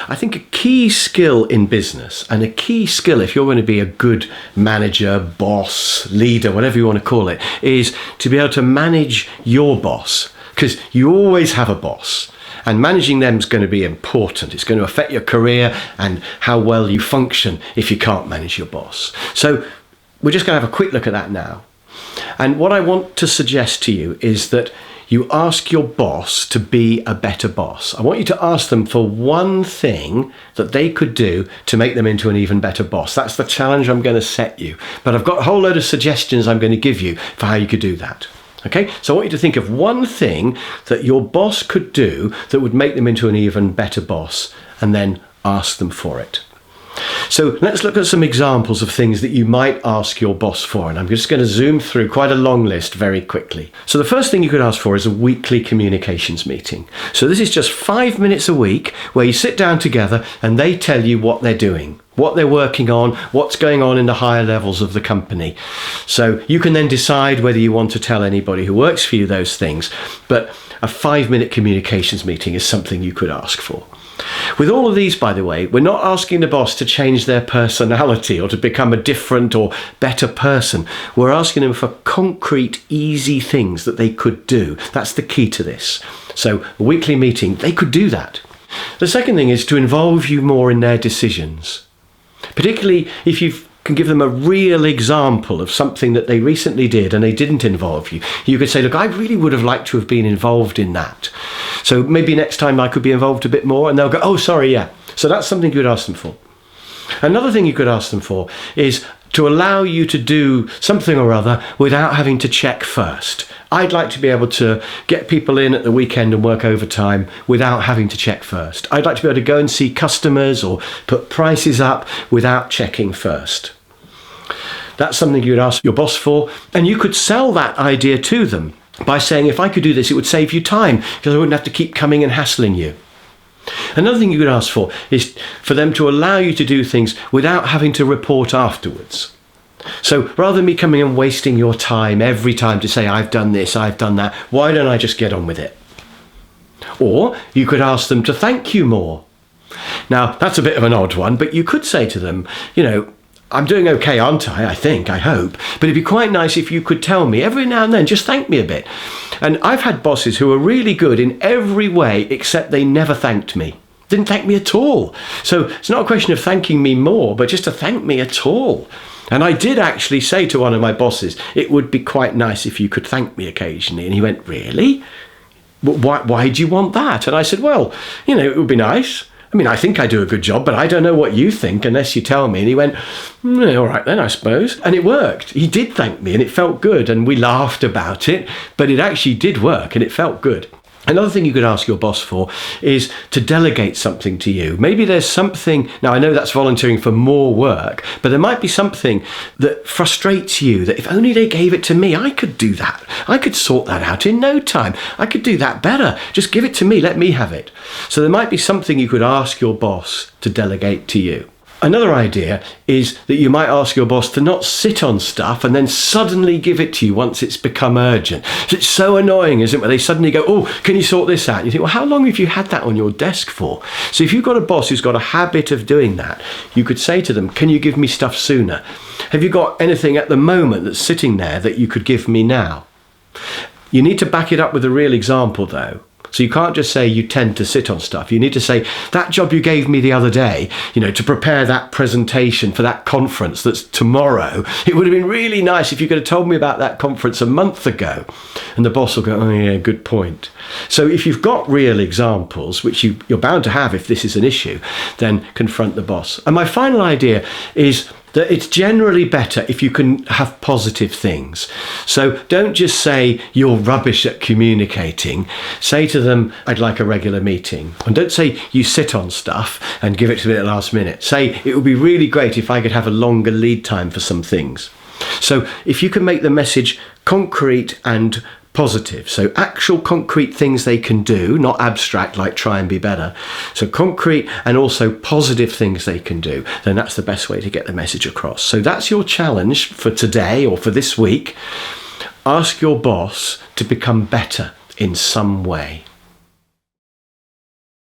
I think a key skill in business, and a key skill if you're going to be a good manager, boss, leader, whatever you want to call it, is to be able to manage your boss, because you always have a boss. And managing them is going to be important. It's going to affect your career and how well you function if you can't manage your boss. So we're just going to have a quick look at that now. And what I want to suggest to you is that you ask your boss to be a better boss. I want you to ask them for one thing that they could do to make them into an even better boss. That's the challenge I'm going to set you. But I've got a whole load of suggestions I'm going to give you for how you could do that. Okay, so I want you to think of one thing that your boss could do that would make them into an even better boss, and then ask them for it. So let's look at some examples of things that you might ask your boss for, and I'm just going to zoom through quite a long list very quickly. So the first thing you could ask for is a weekly communications meeting. So this is just 5 minutes a week where you sit down together and they tell you what they're doing, what they're working on, what's going on in the higher levels of the company. So you can then decide whether you want to tell anybody who works for you those things, but a 5-minute communications meeting is something you could ask for. With all of these, by the way, we're not asking the boss to change their personality or to become a different or better person. We're asking them for concrete, easy things that they could do. That's the key to this. So a weekly meeting, they could do that. The second thing is to involve you more in their decisions, particularly if you can give them a real example of something that they recently did and they didn't involve you. You could say, look, I really would have liked to have been involved in that. So maybe next time I could be involved a bit more. And they'll go, oh, sorry, yeah. So that's something you could ask them for. Another thing you could ask them for is to allow you to do something or other without having to check first. I'd like to be able to get people in at the weekend and work overtime without having to check first. I'd like to be able to go and see customers or put prices up without checking first. That's something you'd ask your boss for, and you could sell that idea to them by saying, if I could do this, it would save you time because I wouldn't have to keep coming and hassling you. Another thing you could ask for is for them to allow you to do things without having to report afterwards. So rather than me coming and wasting your time every time to say, I've done this, I've done that, why don't I just get on with it? Or you could ask them to thank you more. Now, that's a bit of an odd one, but you could say to them, you know, I'm doing okay, aren't I think, I hope. But it'd be quite nice if you could tell me every now and then, just thank me a bit. And I've had bosses who are really good in every way, except they never thanked me. Didn't thank me at all. So it's not a question of thanking me more, but just to thank me at all. And I did actually say to one of my bosses, it would be quite nice if you could thank me occasionally. And he went, really? Why do you want that? And I said, well, you know, it would be nice. I mean, I think I do a good job, but I don't know what you think unless you tell me. And he went, all right then, I suppose. And it worked. He did thank me and it felt good. And we laughed about it, but it actually did work and it felt good. Another thing you could ask your boss for is to delegate something to you. Maybe there's something, now I know that's volunteering for more work, but there might be something that frustrates you that if only they gave it to me, I could do that. I could sort that out in no time. I could do that better. Just give it to me, let me have it. So there might be something you could ask your boss to delegate to you. Another idea is that you might ask your boss to not sit on stuff and then suddenly give it to you once it's become urgent. It's so annoying, isn't it, where they suddenly go, oh, can you sort this out? And you think, well, how long have you had that on your desk for? So if you've got a boss who's got a habit of doing that, you could say to them, can you give me stuff sooner? Have you got anything at the moment that's sitting there that you could give me now? You need to back it up with a real example, though. So you can't just say you tend to sit on stuff. You need to say, that job you gave me the other day, you know, to prepare that presentation for that conference that's tomorrow, it would have been really nice if you could have told me about that conference a month ago. And the boss will go, oh yeah, good point. So if you've got real examples, which you're bound to have if this is an issue, then confront the boss. And my final idea is that it's generally better if you can have positive things. So don't just say you're rubbish at communicating. Say to them, I'd like a regular meeting. And don't say you sit on stuff and give it to me at the last minute. Say it would be really great if I could have a longer lead time for some things. So if you can make the message concrete and positive, so actual concrete things they can do, not abstract like try and be better, so concrete and also positive things they can do, then that's the best way to get the message across. So that's your challenge for today or for this week. Ask your boss to become better in some way.